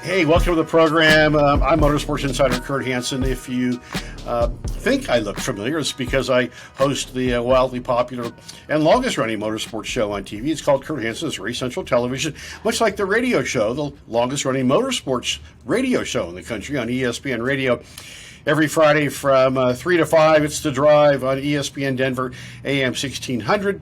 Hey, welcome to the program. I'm Motorsports Insider Kurt Hansen. If you think I look familiar, it's because I host the wildly popular and longest running motorsports show on TV. It's called Kurt Hansen's Race Central Television, much like the radio show, the longest running motorsports radio show in the country on ESPN Radio. Every Friday from 3 to 5, it's The Drive on ESPN Denver, AM 1600.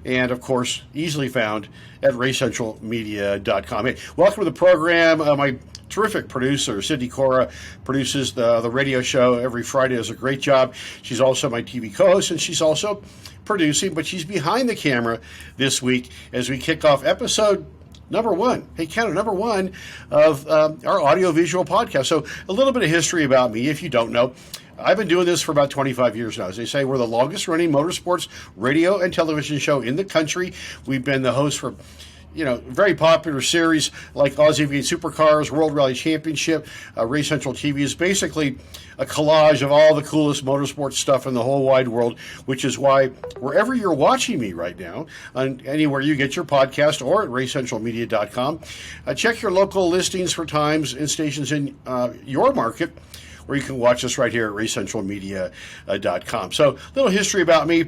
And, of course, easily found at racecentralmedia.com. Hey, welcome to the program. My terrific producer, Syd the Kid, produces the radio show every Friday. Does a great job. She's also my TV co-host, and she's also producing, but she's behind the camera this week as we kick off episode number one. Hey, count it, number one of our audio-visual podcast. So a little bit of history about me, if you don't know. I've been doing this for about 25 years now. As they say, we're the longest running motorsports radio and television show in the country. We've been the host for, very popular series like Aussie V8 Supercars, World Rally Championship. Race Central TV is basically a collage of all the coolest motorsports stuff in the whole wide world, which is why wherever you're watching me right now, on anywhere you get your podcast or at racecentralmedia.com, check your local listings for times and stations in your market, or you can watch us right here at racecentralmedia.com. So, a little history about me.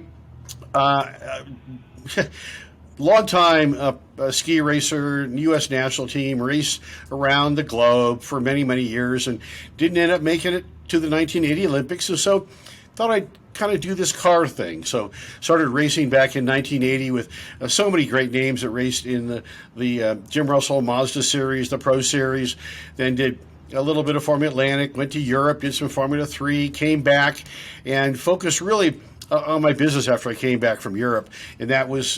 Long time ski racer, U.S. national team, raced around the globe for many, many years and didn't end up making it to the 1980 Olympics. And so thought I'd kind of do this car thing. So started racing back in 1980 with so many great names that raced in the Jim Russell Mazda series, the Pro Series, then did a little bit of Formula Atlantic, went to Europe, did some Formula 3, came back, and focused really on my business after I came back from Europe, and that was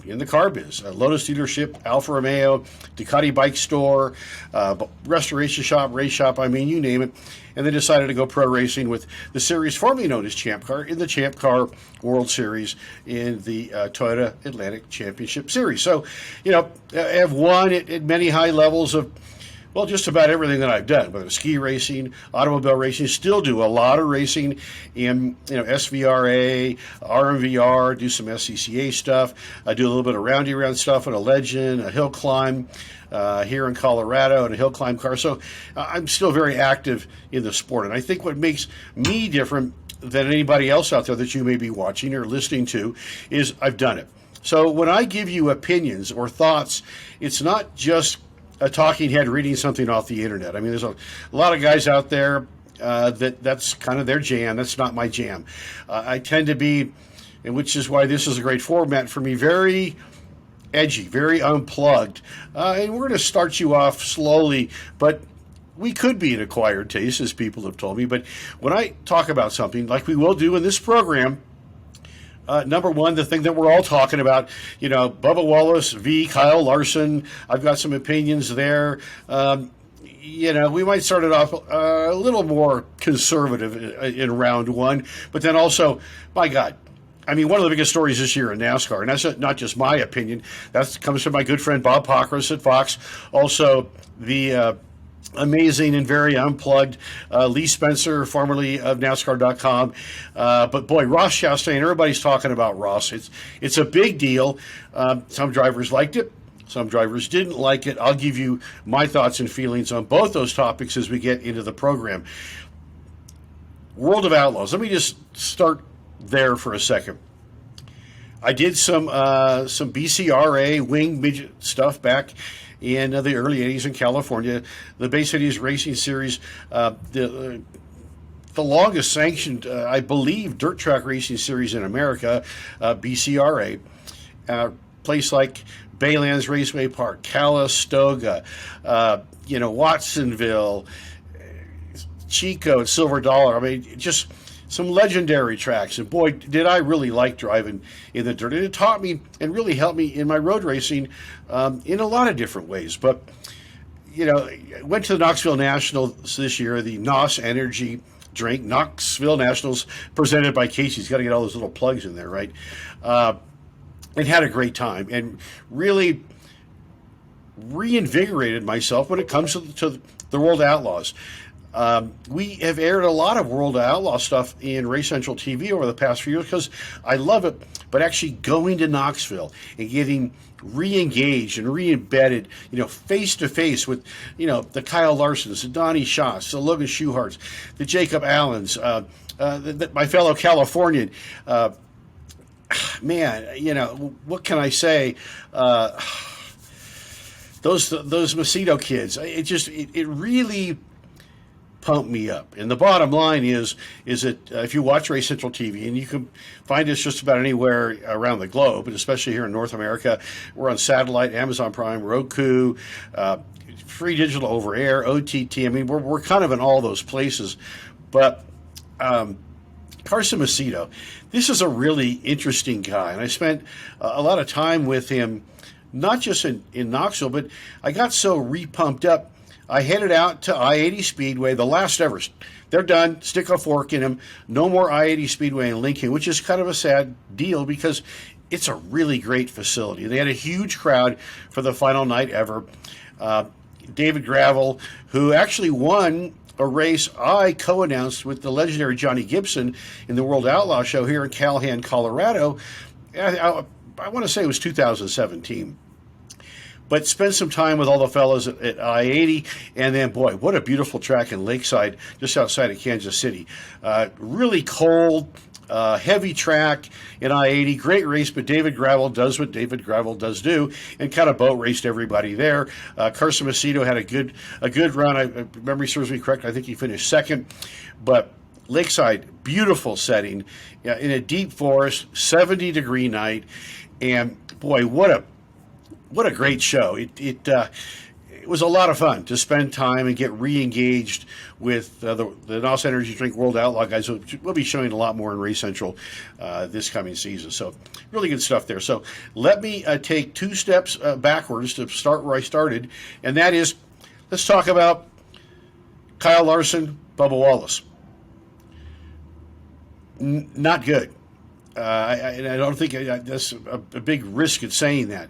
in the car biz. Lotus dealership, Alfa Romeo, Ducati bike store, restoration shop, race shop, you name it, and then decided to go pro racing with the series formerly known as Champ Car in the Champ Car World Series in the Toyota Atlantic Championship Series. So, I have won at many high levels of just about everything that I've done, whether ski racing, automobile racing. Still do a lot of racing in SVRA, RMVR, do some SCCA stuff. I do a little bit of roundy round stuff on a Legend, a hill climb here in Colorado, and a hill climb car. So I'm still very active in the sport. And I think what makes me different than anybody else out there that you may be watching or listening to is I've done it. So when I give you opinions or thoughts, it's not just a talking head reading something off the internet. There's a lot of guys out there that's kind of their jam. That's not my jam. I tend to be, and which is why this is a great format for me, very edgy, very unplugged. And we're going to start you off slowly, but we could be an acquired taste, as people have told me. But when I talk about something, like we will do in this program, number one, the thing that we're all talking about, Bubba Wallace v. Kyle Larson. I've got some opinions there. We might start it off a little more conservative in round one, but then also, my God, one of the biggest stories this year in NASCAR, and that's not just my opinion, that comes from my good friend Bob Pockris at Fox, also the amazing and very unplugged Lee Spencer, formerly of NASCAR.com. But boy, Ross Chastain, everybody's talking about Ross. It's a big deal. Some drivers liked it. Some drivers didn't like it. I'll give you my thoughts and feelings on both those topics as we get into the program. World of Outlaws. Let me just start there for a second. I did some BCRA wing midget stuff back in the early 80s in California. The Bay Cities Racing Series, the longest sanctioned, I believe, dirt track racing series in America, BCRA. Place like Baylands Raceway Park, Calistoga, Watsonville, Chico, and Silver Dollar. Just some legendary tracks, and boy, did I really like driving in the dirt. And it taught me and really helped me in my road racing in a lot of different ways. But, I went to the Knoxville Nationals this year, the NOS Energy Drink, Knoxville Nationals, presented by Casey's. Got to get all those little plugs in there, right? And had a great time and really reinvigorated myself when it comes to the World Outlaws. We have aired a lot of World Outlaw stuff in Race Central TV over the past few years because I love it but actually going to Knoxville and getting re-engaged and re-embedded, face to face with, the Kyle Larsons, the Donnie Schatz, the Logan Schuharts, the Jacob Allens, my fellow Californian. Man, what can I say? Those Macedo kids, it really pumped me up. And the bottom line is that if you watch Race Central TV, and you can find us just about anywhere around the globe, and especially here in North America, we're on satellite, Amazon Prime, Roku, free digital over air, OTT. I mean, we're kind of in all those places. But Carson Macedo, this is a really interesting guy, and I spent a lot of time with him, not just in Knoxville, but I got so re-pumped up. I headed out to I-80 Speedway, the last ever. They're done. Stick a fork in them. No more I-80 Speedway in Lincoln, which is kind of a sad deal because it's a really great facility. They had a huge crowd for the final night ever. David Gravel, who actually won a race I co-announced with the legendary Johnny Gibson in the World Outlaw Show here in Calhoun, Colorado. I want to say it was 2017. But spent some time with all the fellows at I-80, and then, boy, what a beautiful track in Lakeside, just outside of Kansas City. Really cold, heavy track in I-80. Great race, but David Gravel does what David Gravel does do, and kind of boat raced everybody there. Carson Macedo had a good run. If memory serves me correct, I think he finished second. But Lakeside, beautiful setting in a deep forest, 70-degree night, and boy, what a great show. It was a lot of fun to spend time and get re-engaged with the NOS Energy Drink World Outlaw guys. We'll be showing a lot more in Race Central this coming season. So really good stuff there. So let me take two steps backwards to start where I started, and that is, let's talk about Kyle Larson, Bubba Wallace. Not good. I don't think that's a big risk in saying that.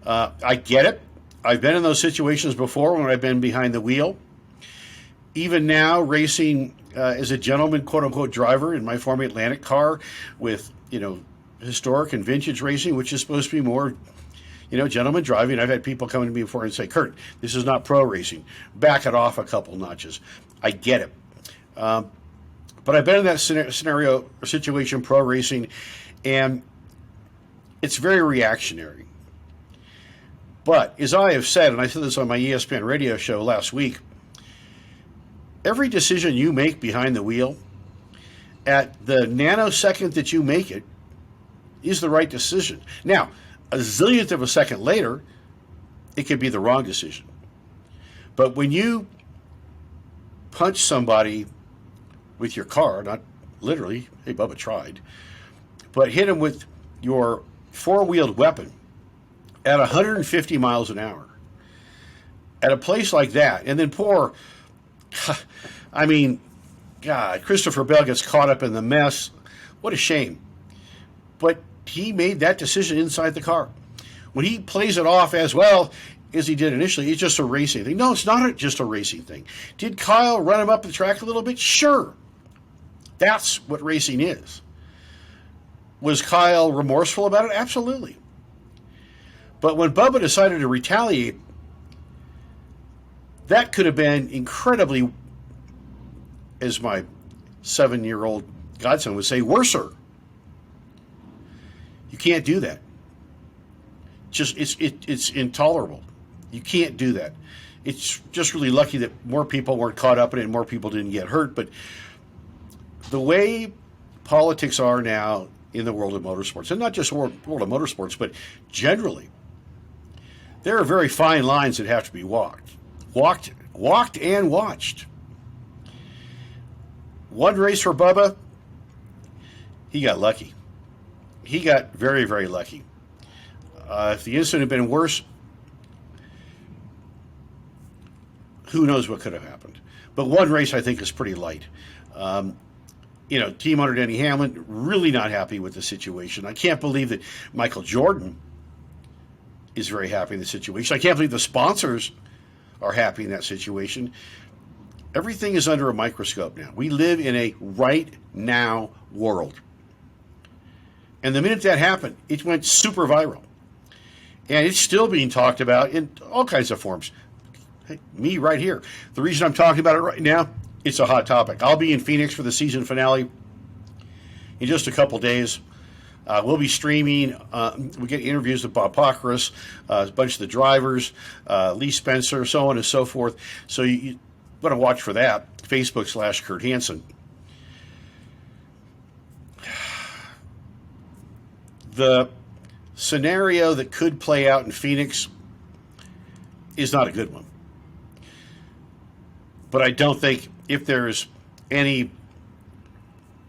I get it. I've been in those situations before when I've been behind the wheel. Even now, racing as a gentleman, quote-unquote, driver in my former Atlantic car with, historic and vintage racing, which is supposed to be more, gentleman driving. I've had people come to me before and say, Kurt, this is not pro racing. Back it off a couple notches. I get it. But I've been in that scenario or situation, pro racing, and it's very reactionary. But as I have said, and I said this on my ESPN radio show last week, every decision you make behind the wheel, at the nanosecond that you make it, is the right decision. Now, a zillionth of a second later, it could be the wrong decision. But when you punch somebody with your car, not literally, hey, Bubba tried, but hit him with your four-wheeled weapon at 150 miles an hour at a place like that, and then God, Christopher Bell gets caught up in the mess. What a shame. But he made that decision inside the car. When he plays it off as well as he did initially, it's just a racing thing. No, it's not just a racing thing. Did Kyle run him up the track a little bit? Sure. That's what racing is. Was Kyle remorseful about it? Absolutely. But when Bubba decided to retaliate, that could have been incredibly, as my 7-year-old godson would say, worser. You can't do that. It's intolerable. You can't do that. It's just really lucky that more people weren't caught up in it and more people didn't get hurt. But the way politics are now in the world of motorsports, and not just world of motorsports, but generally, there are very fine lines that have to be walked and watched. One race for Bubba, he got lucky. He got very, very lucky. If the incident had been worse, who knows what could have happened. But one race, I think, is pretty light. Team owner Denny Hamlin, really not happy with the situation. I can't believe that Michael Jordan is very happy in the situation. I can't believe the sponsors are happy in that situation. Everything is under a microscope now. We live in a right now world. And the minute that happened, it went super viral. And it's still being talked about in all kinds of forms. Hey, me right here. The reason I'm talking about it right now, it's a hot topic. I'll be in Phoenix for the season finale in just a couple days. We'll be streaming. We get interviews with Bob Pockrass, a bunch of the drivers, Lee Spencer, so on and so forth. So you want to watch for that. Facebook/Kurt Hansen. The scenario that could play out in Phoenix is not a good one. But I don't think if there's any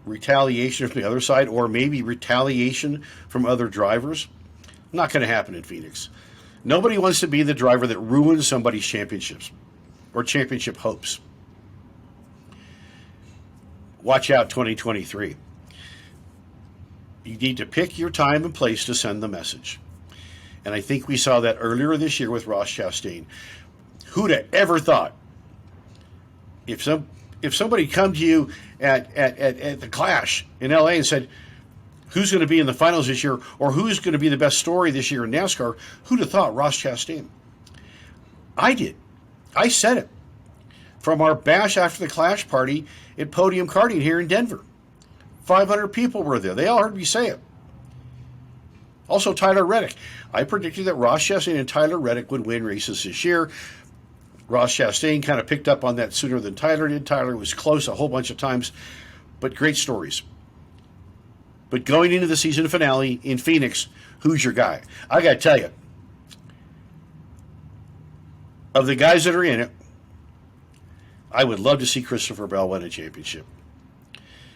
retaliation from the other side, or maybe retaliation from other drivers, not going to happen in Phoenix. Nobody wants to be the driver that ruins somebody's championships or championship hopes. Watch out 2023. You need to pick your time and place to send the message. And I think we saw that earlier this year with Ross Chastain. Who'd have ever thought if somebody come to you at the Clash in LA and said, who's going to be in the finals this year, or who's going to be the best story this year in NASCAR, who'd have thought Ross Chastain? I did. I said it. From our bash after the Clash party at Podium Karting here in Denver. 500 people were there. They all heard me say it. Also, Tyler Reddick. I predicted that Ross Chastain and Tyler Reddick would win races this year. Ross Chastain kind of picked up on that sooner than Tyler did. Tyler was close a whole bunch of times, but great stories. But going into the season finale in Phoenix, who's your guy? I got to tell you, of the guys that are in it, I would love to see Christopher Bell win a championship.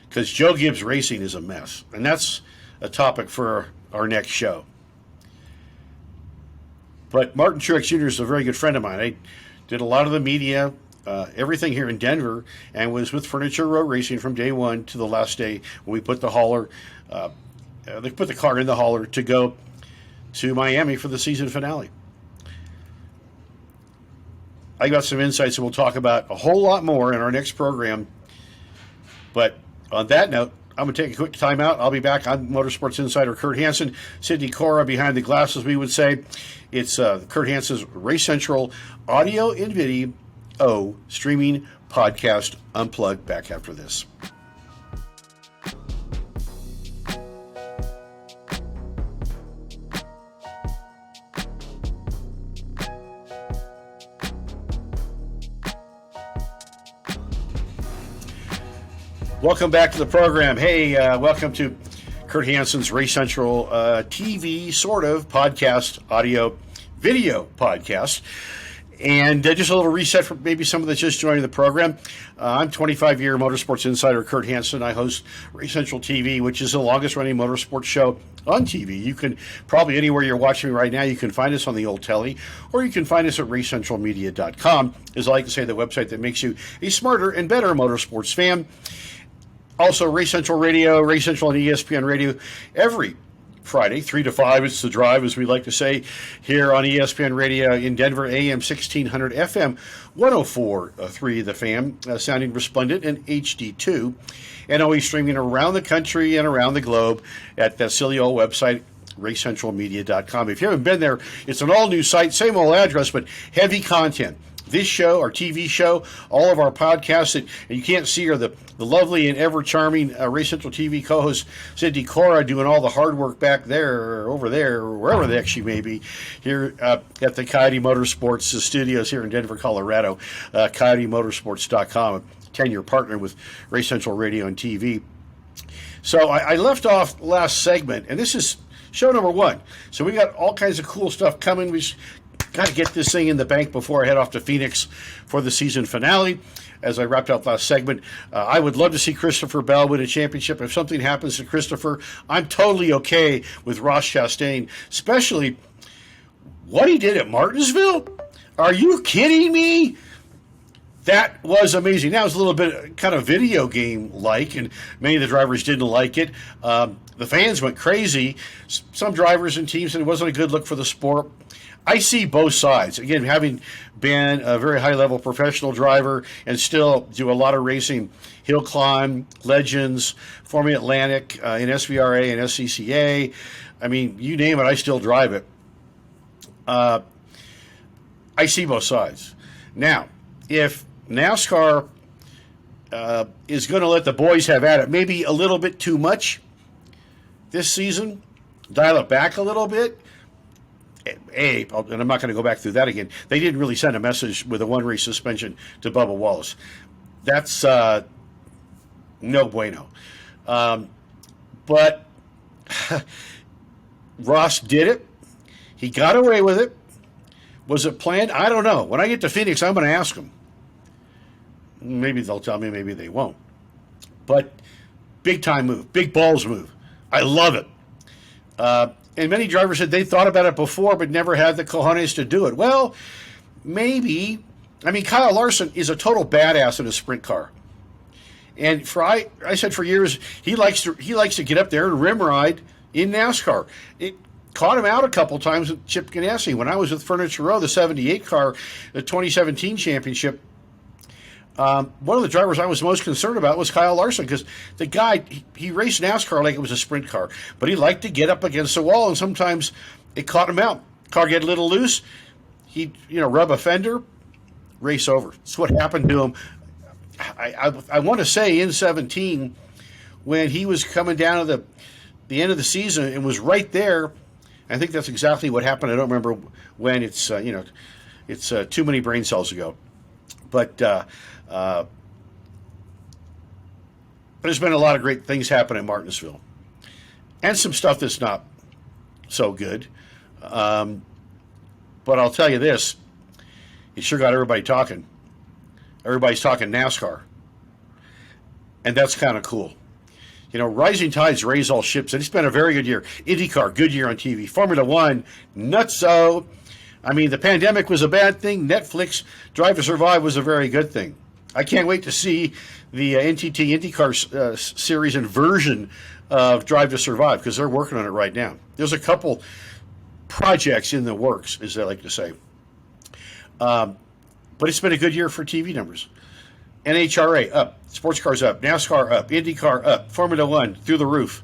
Because Joe Gibbs Racing is a mess. And that's a topic for our next show. But Martin Truex Jr. is a very good friend of mine. I did a lot of the media, everything here in Denver, and was with Furniture Row Racing from day one to the last day when we put the hauler, they put the car in the hauler to go to Miami for the season finale. I got some insights that we'll talk about a whole lot more in our next program. But on that note, I'm going to take a quick time out. I'll be back on Motorsports Insider Kurt Hansen, Syd Cora behind the glass, as we would say. It's Kurt Hansen's Race Central audio and video streaming podcast, Unplugged. Back after this. Welcome back to the program. Hey, welcome to Kurt Hansen's Race Central TV, sort of, podcast, audio, video podcast. And just a little reset for maybe someone that's just joining the program. I'm 25-year Motorsports Insider Kurt Hansen. I host Race Central TV, which is the longest-running motorsports show on TV. You can probably, anywhere you're watching right now, you can find us on the old telly, or you can find us at racecentralmedia.com, as I like to say, the website that makes you a smarter and better motorsports fan. Also, Race Central Radio, Race Central and ESPN Radio, every Friday, 3 to 5. It's the drive, as we like to say, here on ESPN Radio in Denver, AM 1600, FM 104.3, The Fan, sounding resplendent and HD2, and always streaming around the country and around the globe at that silly old website, racecentralmedia.com. If you haven't been there, it's an all-new site, same old address, but heavy content. This show, our TV show, all of our podcasts that you can't see are the lovely and ever-charming Race Central TV co-host Syd the Kid doing all the hard work back there, or over there, or wherever the heck she may be, here at the Coyote Motorsports studios here in Denver, Colorado, coyotemotorsports.com, a 10-year partner with Race Central Radio and TV. So I left off last segment, and this is show number 1. So we got all kinds of cool stuff coming. We got to get this thing in the bank before I head off to Phoenix for the season finale. As I wrapped up last segment, I would love to see Christopher Bell win a championship. If something happens to Christopher, I'm totally okay with Ross Chastain, especially what he did at Martinsville. Are you kidding me? That was amazing. That was a little bit kind of video game-like, and many of the drivers didn't like it. The fans went crazy. Some drivers and teams said it wasn't a good look for the sport. I see both sides. Again, having been a very high-level professional driver and still do a lot of racing, hill climb, Legends, Formula Atlantic, in SVRA and SCCA. I mean, you name it, I still drive it. I see both sides. Now, if NASCAR is going to let the boys have at it, maybe a little bit too much this season, dial it back a little bit. And I'm not going to go back through that again. They didn't really send a message with a one-race suspension to Bubba Wallace. That's no bueno. But Ross did it. He got away with it. Was it planned? I don't know. When I get to Phoenix, I'm going to ask them. Maybe they'll tell me, maybe they won't. But big time move, big balls move. I love it. And many drivers said they thought about it before, but never had the cojones to do it. Well, maybe. I mean, Kyle Larson is a total badass in a sprint car. And I said for years, he likes to get up there and rim ride in NASCAR. It caught him out a couple times with Chip Ganassi. When I was with Furniture Row, the 78 car, the 2017 championship, one of the drivers I was most concerned about was Kyle Larson, because the guy, he raced NASCAR like it was a sprint car, but he liked to get up against the wall, and sometimes it caught him out. Car get a little loose, he'd rub a fender, race over. That's what happened to him. I want to say in 17, when he was coming down to the end of the season and was right there, I think that's exactly what happened. I don't remember when. It's it's too many brain cells ago. But there's been a lot of great things happen in Martinsville, and some stuff that's not so good. But I'll tell you this: it sure got everybody talking. Everybody's talking NASCAR, and that's kind of cool. Rising tides raise all ships, and it's been a very good year. Indy Car, good year on TV. Formula One, nutso. I mean, the pandemic was a bad thing. Netflix, Drive to Survive was a very good thing. I can't wait to see the NTT IndyCar series and version of Drive to Survive, because they're working on it right now. There's a couple projects in the works, as they like to say. But it's been a good year for TV numbers. NHRA up, sports cars up, NASCAR up, IndyCar up, Formula One through the roof.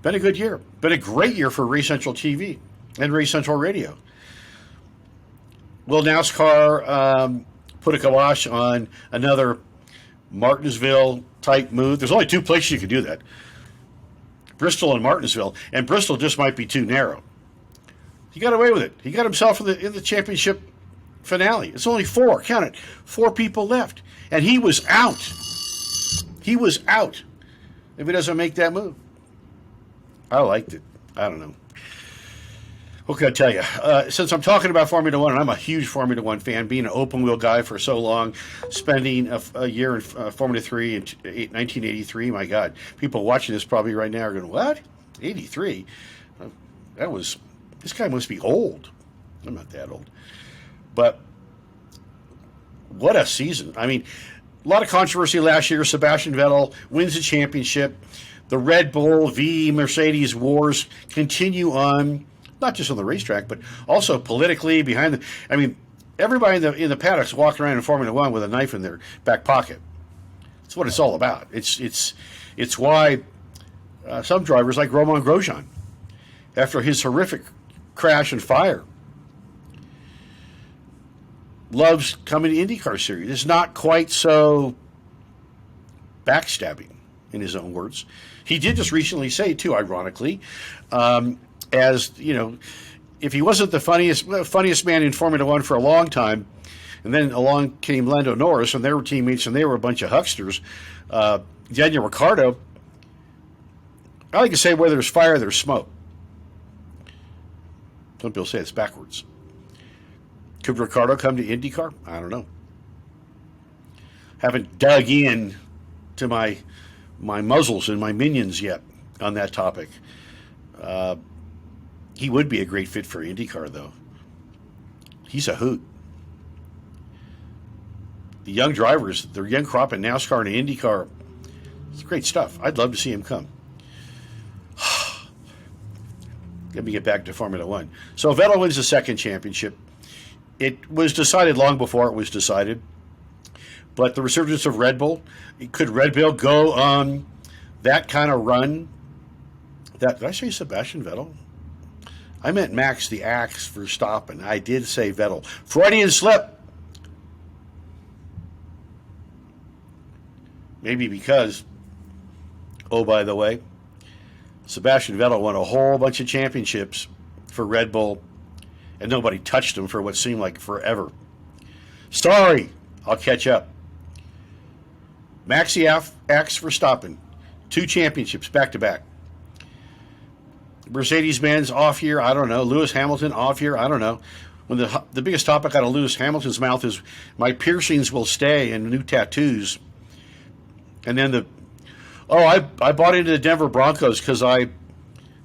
Been a good year. Been a great year for Race Central TV and Race Central Radio. Will NASCAR put a kibosh on another Martinsville-type move? There's only two places you can do that. Bristol and Martinsville. And Bristol just might be too narrow. He got away with it. He got himself in the championship finale. It's only four. Count it. 4 people left. And he was out. He was out if he doesn't make that move. I liked it. I don't know. What can I tell you? Since I'm talking about Formula One, and I'm a huge Formula One fan, being an open-wheel guy for so long, spending a year in Formula 3 in 1983, my God. People watching this probably right now are going, what? 83? This guy must be old. I'm not that old. But what a season. I mean, a lot of controversy last year. Sebastian Vettel wins the championship. The Red Bull v. Mercedes wars continue on, not just on the racetrack, but also politically behind the. I mean, everybody in the paddocks walked around in Formula One with a knife in their back pocket. That's what it's all about. It's why some drivers like Romain Grosjean, after his horrific crash and fire, loves coming to IndyCar series. It's not quite so backstabbing, in his own words. He did just recently say, too, ironically, as if he wasn't the funniest man in Formula One for a long time, and then along came Lando Norris, and they were teammates, and they were a bunch of hucksters. Daniel Ricciardo, I like to say, where there's fire, there's smoke. Some people say it's backwards. Could Ricciardo come to IndyCar? I don't know. Haven't dug in to my muzzles and my minions yet on that topic. He would be a great fit for IndyCar, though. He's a hoot. The young drivers, the young crop in NASCAR and IndyCar, it's great stuff. I'd love to see him come. Let me get back to Formula One. So Vettel wins the second championship. It was decided long before it was decided. But the resurgence of Red Bull, could Red Bull go on that kind of run? Did I say Sebastian Vettel? I meant Max the Axe Verstappen. I did say Vettel. Freudian slip. Maybe because, oh, by the way, Sebastian Vettel won a whole bunch of championships for Red Bull, and nobody touched him for what seemed like forever. Sorry, I'll catch up. Max the Axe Verstappen, 2 championships back-to-back. Mercedes-Benz off year, I don't know. Lewis Hamilton off year, I don't know. When the biggest topic out of Lewis Hamilton's mouth is, my piercings will stay and new tattoos. And then I bought into the Denver Broncos because I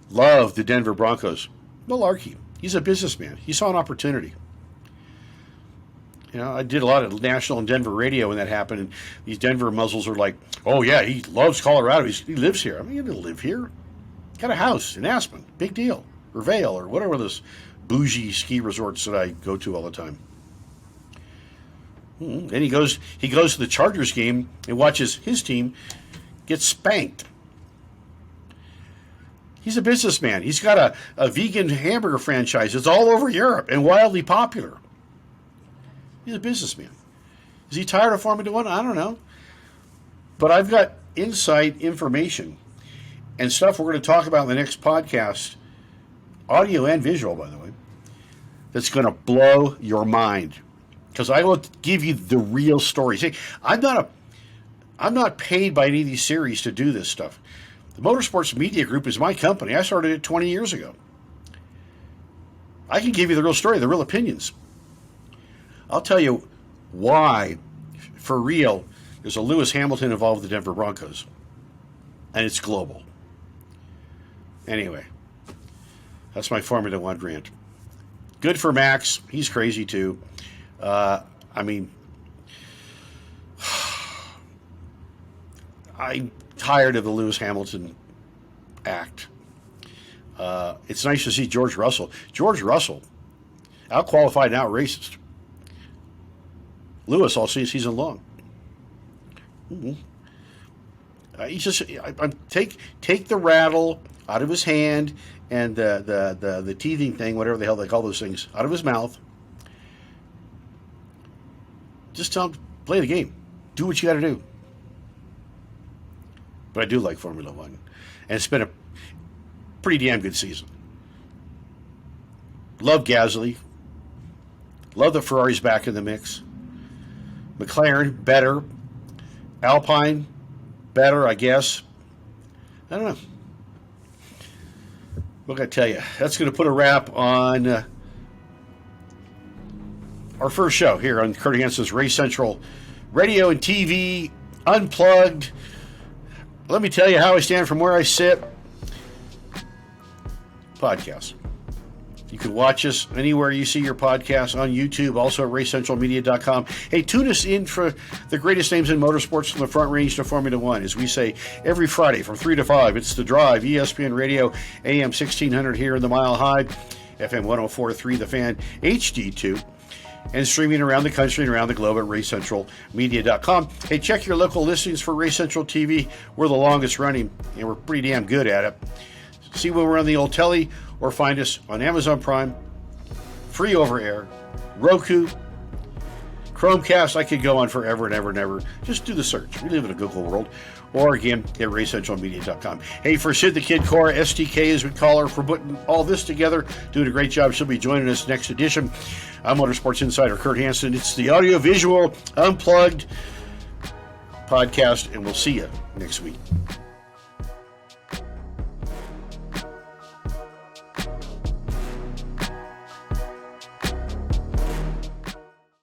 love the Denver Broncos. Malarkey. He's a businessman. He saw an opportunity. You know, I did a lot of national and Denver radio when that happened, and these Denver muzzles are like, oh, yeah, he loves Colorado. He lives here. I mean, he didn't live here. Got a house in Aspen. Big deal. Or Vail, or whatever those bougie ski resorts that I go to all the time. Then he goes to the Chargers game and watches his team get spanked. He's a businessman. He's got a vegan hamburger franchise. It's all over Europe and wildly popular. He's a businessman. Is he tired of Formula One? I don't know. But I've got inside information and stuff we're going to talk about in the next podcast, audio and visual, by the way, that's going to blow your mind. Because I will give you the real story. See, I'm not paid by any of these series to do this stuff. The Motorsports Media Group is my company. I started it 20 years ago. I can give you the real story, the real opinions. I'll tell you why, for real, there's a Lewis Hamilton involved with the Denver Broncos. And it's global. Anyway, that's my Formula One rant. Good for Max. He's crazy too. I mean, I'm tired of the Lewis Hamilton act. It's nice to see George Russell. George Russell, out-qualified and out-racist. Lewis all season long. He's just take the rattle out of his hand and the teething thing, whatever the hell they call those things, out of his mouth. Just tell him, play the game. Do what you got to do. But I do like Formula One. And it's been a pretty damn good season. Love Gasly. Love the Ferraris back in the mix. McLaren, better. Alpine, better, I guess. I don't know. What can I tell you? That's going to put a wrap on our first show here on Kurt Hansen's Race Central Radio and TV Unplugged. Let me tell you how I stand from where I sit. Podcast. You can watch us anywhere you see your podcasts, on YouTube, also at racecentralmedia.com. Hey, tune us in for the greatest names in motorsports from the front range to Formula One. As we say every Friday from 3 to 5, it's The Drive, ESPN Radio, AM 1600 here in the Mile High, FM 104.3, The Fan, HD2, and streaming around the country and around the globe at racecentralmedia.com. Hey, check your local listings for Race Central TV. We're the longest running, and we're pretty damn good at it. See when we're on the old telly, or find us on Amazon Prime, free over air, Roku, Chromecast. I could go on forever and ever and ever. Just do the search. We live in a Google world. Or again, at racecentralmedia.com. Hey, for Syd the Kid Car, STK as we call her, for putting all this together, doing a great job. She'll be joining us next edition. I'm Motorsports Insider Kurt Hansen. It's the audio-visual Unplugged podcast, and we'll see you next week.